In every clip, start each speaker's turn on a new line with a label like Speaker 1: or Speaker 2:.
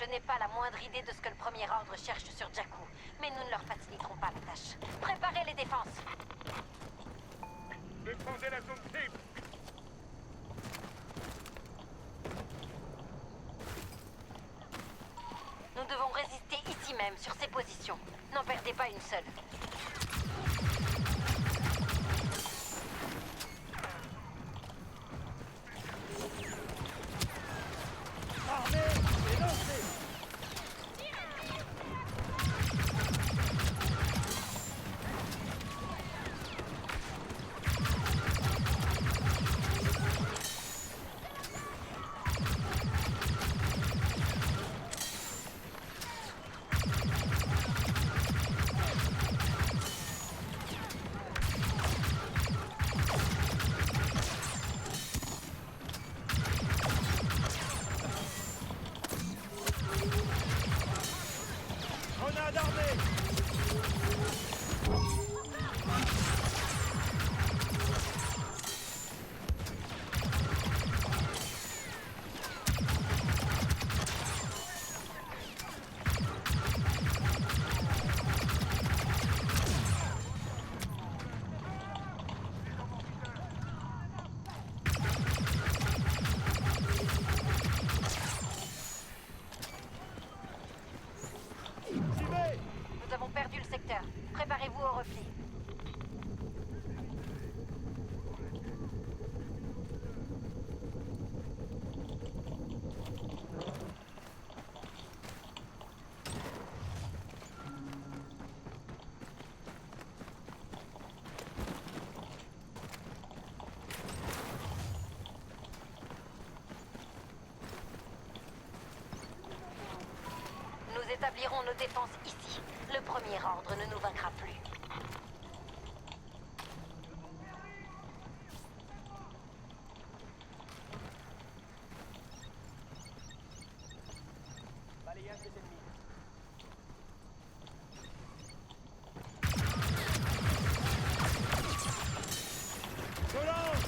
Speaker 1: Je n'ai pas la moindre idée de ce que le Premier Ordre cherche sur Jakku, mais nous ne leur faciliterons pas la tâche. Préparez les défenses!
Speaker 2: Défendez la zone cible!
Speaker 1: Nous devons résister ici même, sur ces positions. N'en perdez pas une seule.
Speaker 3: Armée et lancée! Grenade armée! J'y vais!
Speaker 1: Nous avons perdu le secteur. Préparez-vous au repli. Nous établirons nos défenses ici. Le Premier Ordre ne nous vaincra plus.
Speaker 3: Balayage des ennemis. Je lance!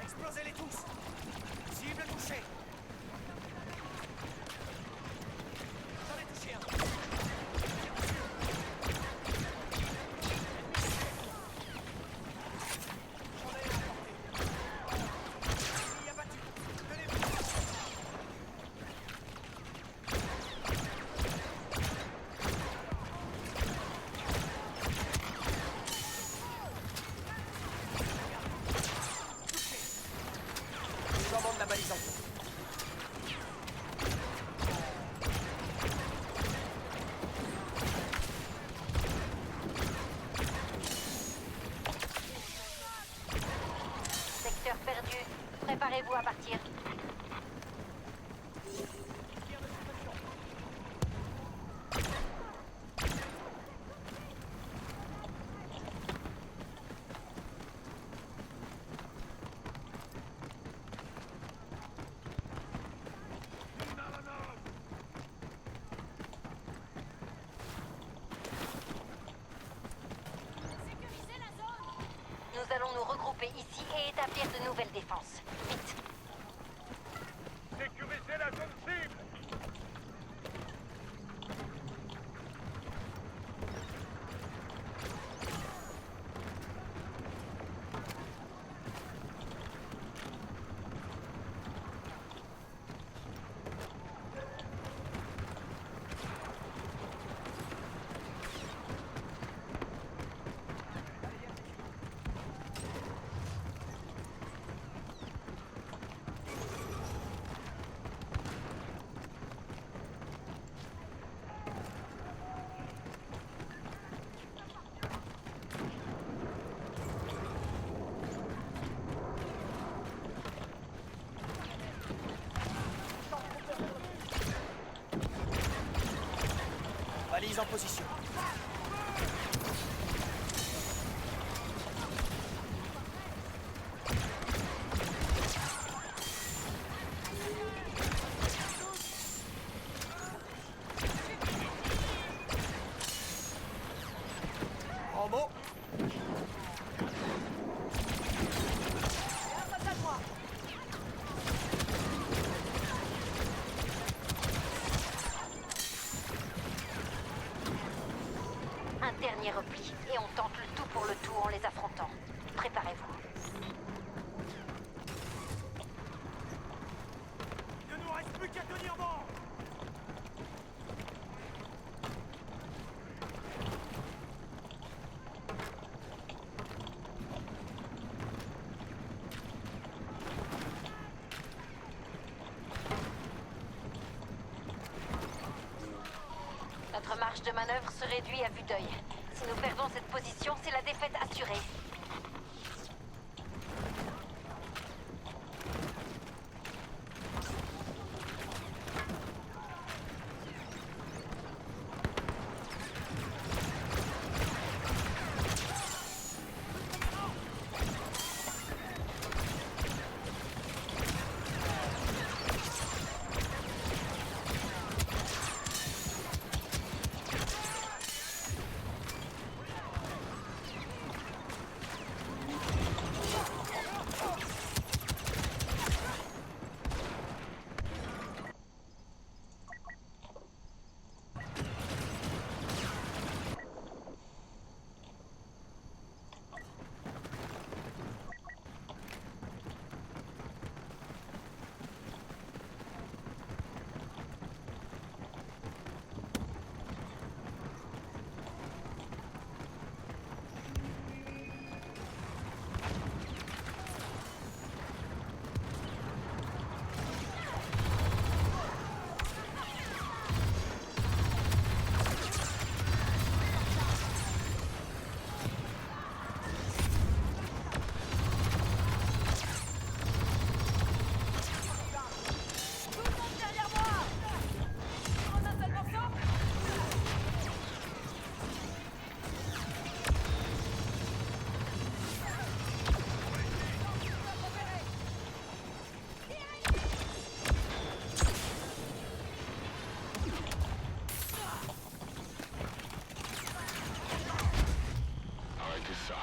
Speaker 4: Explosez-les tous! Cible touchée! J'en ai touché un! J'en ai un emporté! Ennemi abattu! Tenez-vous! Commande la balise en feu.
Speaker 1: Secteur perdu. Préparez-vous à partir.
Speaker 3: Tir de suppression.
Speaker 1: Nous allons nous regrouper ici et établir de nouvelles défenses. Vite!
Speaker 2: Sécurisez la zone cible!
Speaker 4: Mise en position. Romo.
Speaker 1: Un dernier repli, et on tente le tout pour le tout en les affrontant. Préparez-vous.
Speaker 3: Il ne nous reste plus qu'à tenir bon.
Speaker 1: Notre marge de manœuvre se réduit à vue d'œil. Si nous perdons cette position, c'est la défaite assurée.
Speaker 2: Arrêtez ça.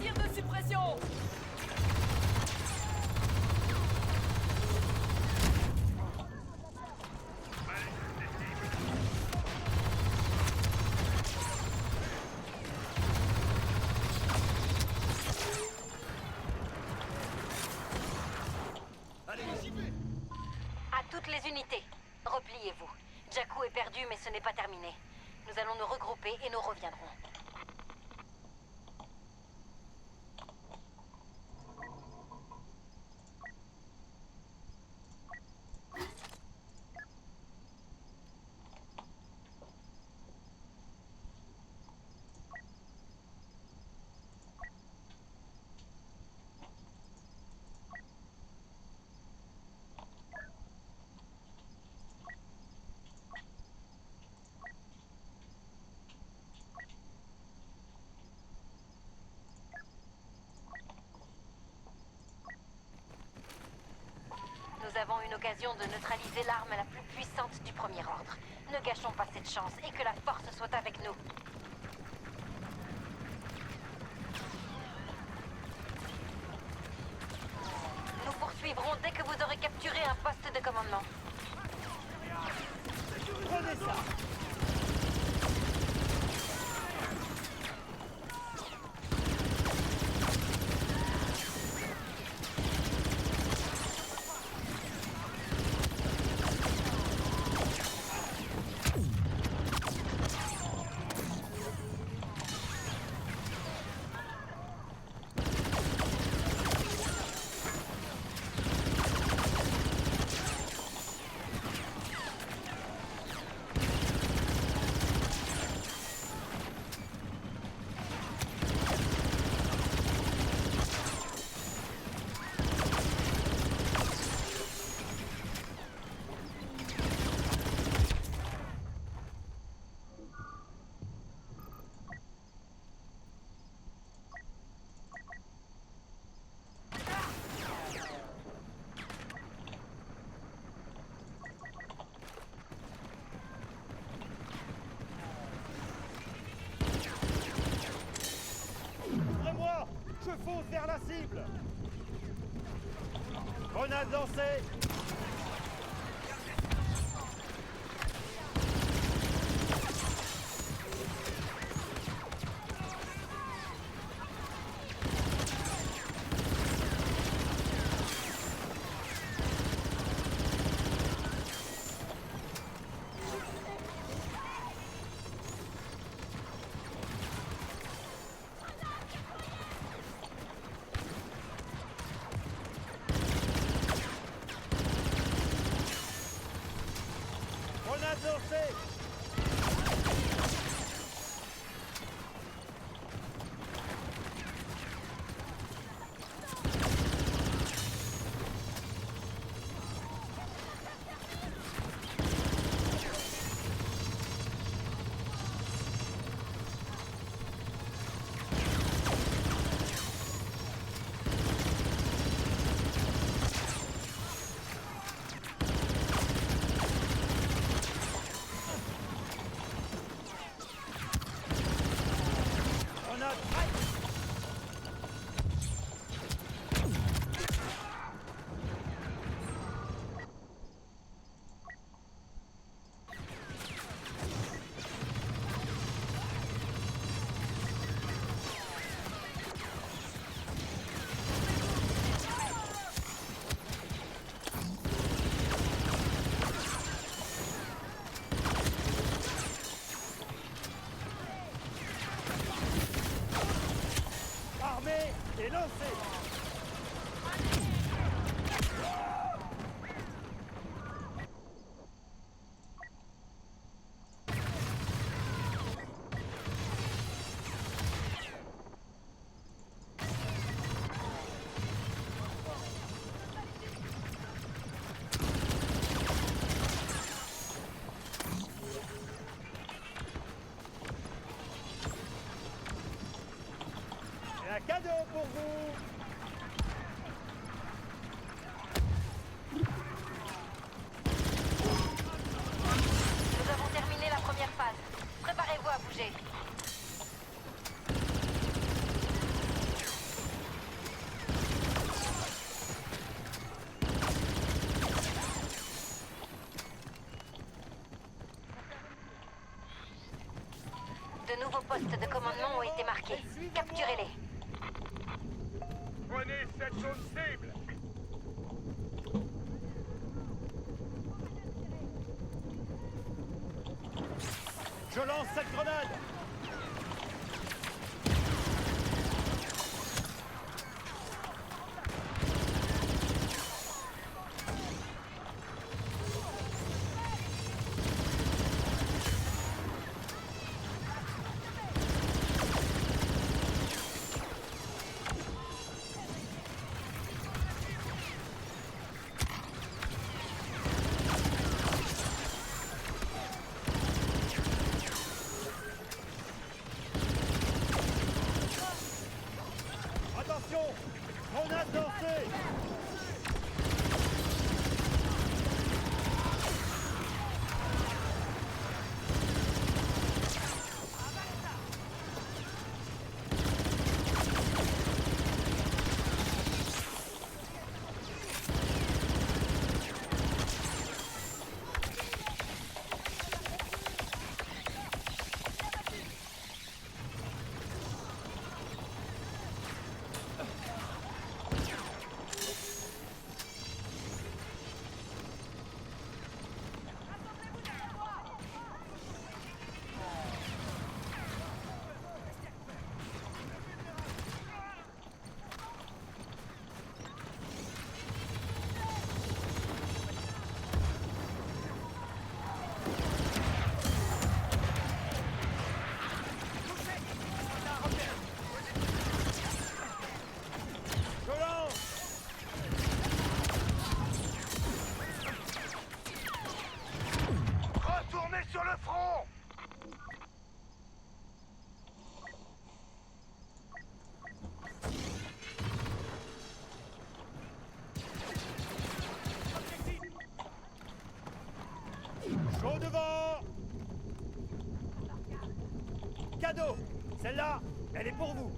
Speaker 5: Tir de suppression.
Speaker 3: Allez, j'y vais.
Speaker 1: À toutes les unités, repliez-vous. Jakku est perdu, mais ce n'est pas terminé. Nous allons nous regrouper et nous reviendrons. Nous avons une occasion de neutraliser l'arme la plus puissante du Premier Ordre. Ne gâchons pas cette chance et que la force soit avec nous. Nous poursuivrons dès que vous aurez capturé un poste de commandement.
Speaker 3: Prenez ça. la cible. Grenade lancée. Grenade lancée. Grenade prête. Armée et lancée. Et un cadeau pour vous.
Speaker 1: Nous avons terminé la première phase. Préparez-vous à bouger. De nouveaux postes de commandement ont été marqués. Capturez-les.
Speaker 2: Prenez cette zone cible.
Speaker 3: Je lance cette grenade. Attention! Grenade lancée! Chaud devant! Cadeau! Celle-là, elle est pour vous!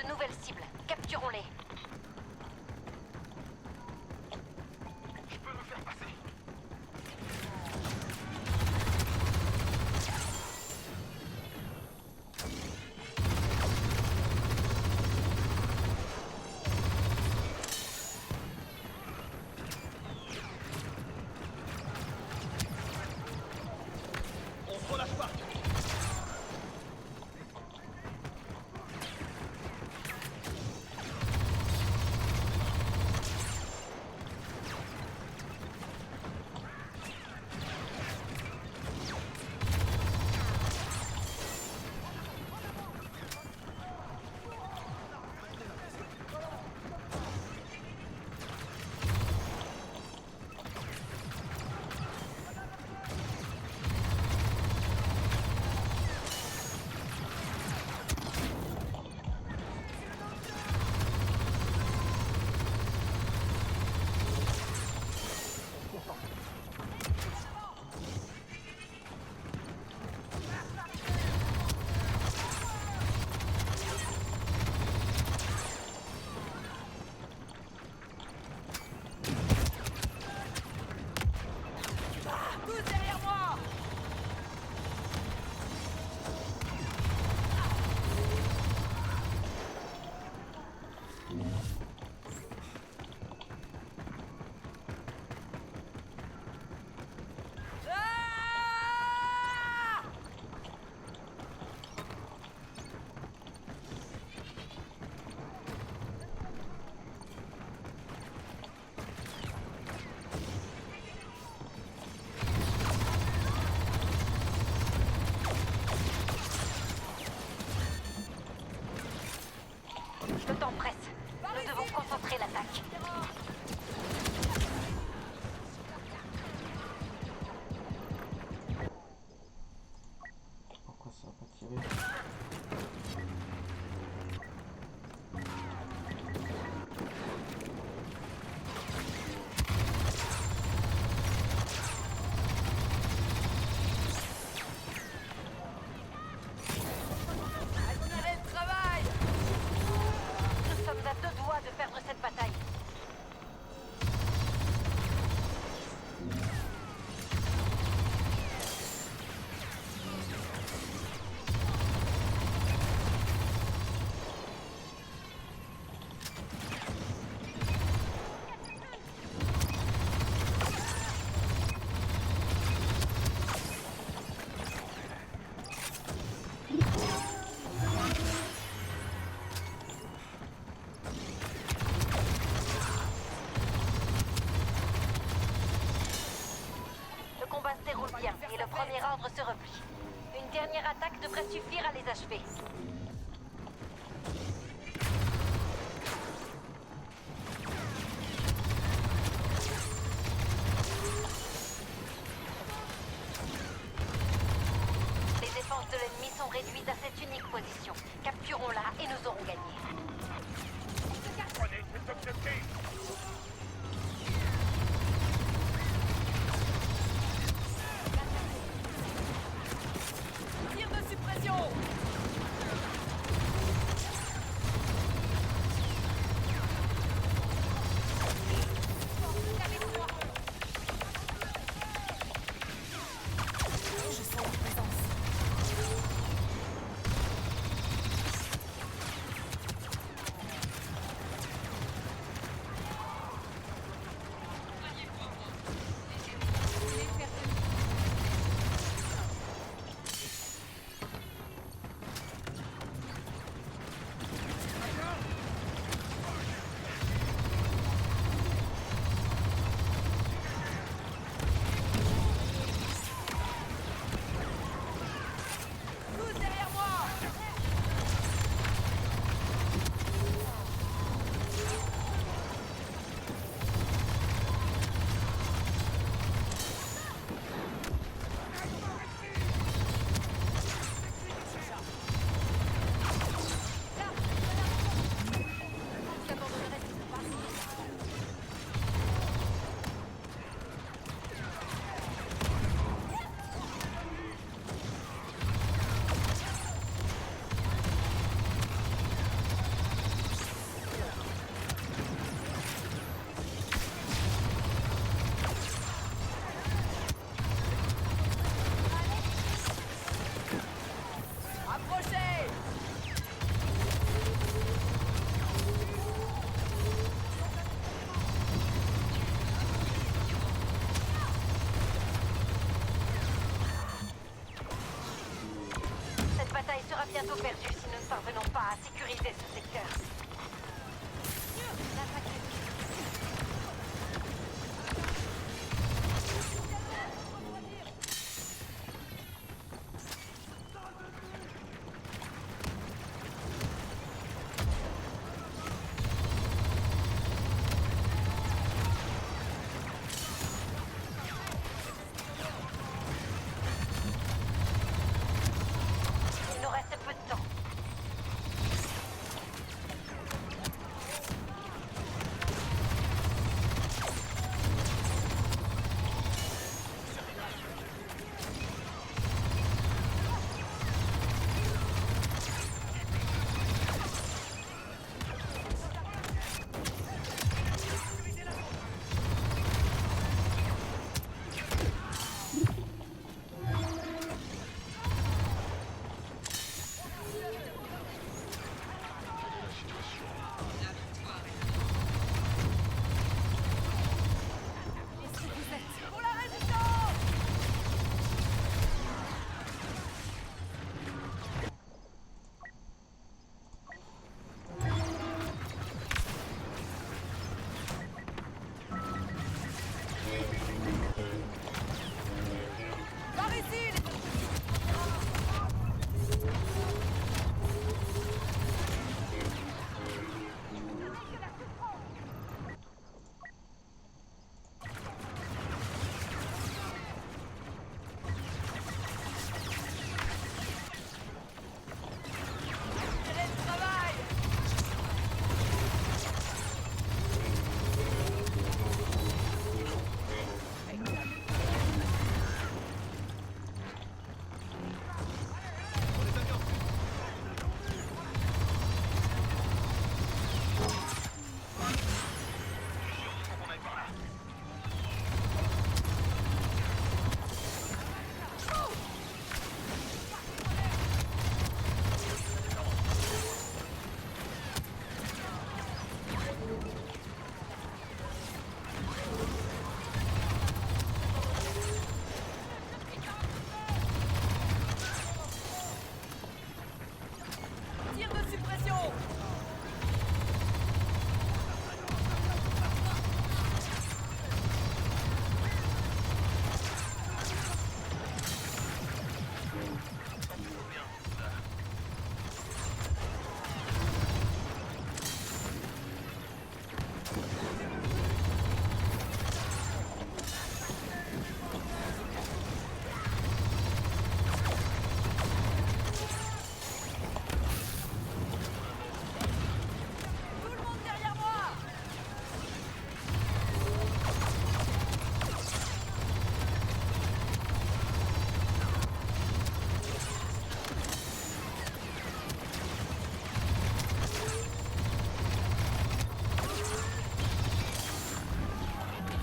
Speaker 1: de nouvelles cibles. Capturons-les.
Speaker 4: Je peux me faire passer. On se relâche pas.
Speaker 5: Tous derrière moi! Ah!
Speaker 1: Le temps presse. Nous devons concentrer l'attaque.
Speaker 6: Pourquoi ça va pas tirer?
Speaker 5: Admirez le travail!
Speaker 1: Nous sommes à 2 doigts de perdre cette bataille. Le combat se déroule bien et le premier ordre se replie. Une dernière attaque devrait suffire à les achever. Les défenses de l'ennemi sont réduites à cette unique position. Capturons-la et nous aurons gagné.
Speaker 2: Prenez cet objectif.
Speaker 5: Tir de suppression!
Speaker 1: tout perdu si nous ne parvenons pas à sécuriser ce secteur. Il nous reste peu de temps.
Speaker 5: Pour la résistance! Par ici! Tirez le travail! Tir de suppression! Tout le monde derrière moi!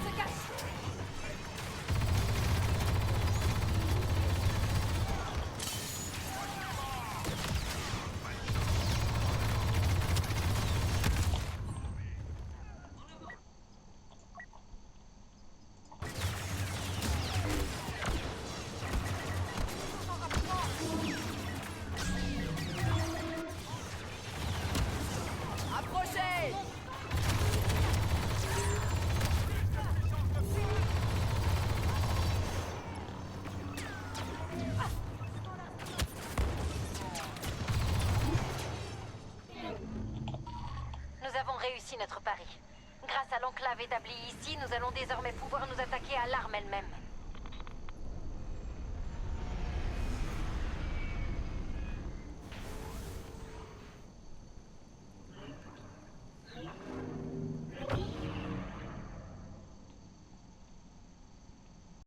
Speaker 5: Se cache! Approchez!
Speaker 1: Nous avons réussi notre pari. Grâce à l'enclave établie ici, nous allons désormais pouvoir nous attaquer à l'arme elle-même.